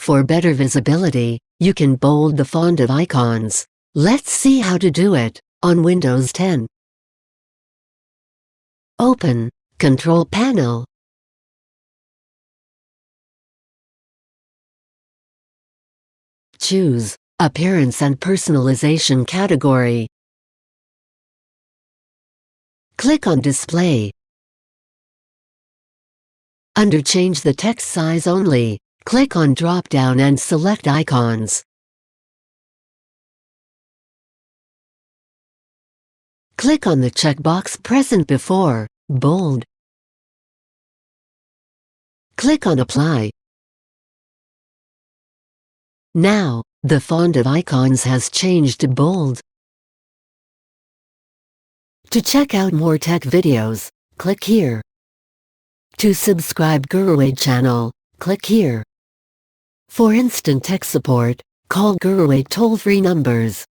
For better visibility, you can bold the font of icons. Let's see how to do it on Windows 10. Open Control Panel. Choose Appearance and Personalization category. Click on Display. Under Change the Text Size Only, click on drop-down and select Icons. Click on the checkbox present before Bold. Click on Apply. Now, the font of icons has changed to bold. To check out more tech videos, click here. To subscribe GuruAid channel, click here. For instant tech support, call GuruAid toll-free numbers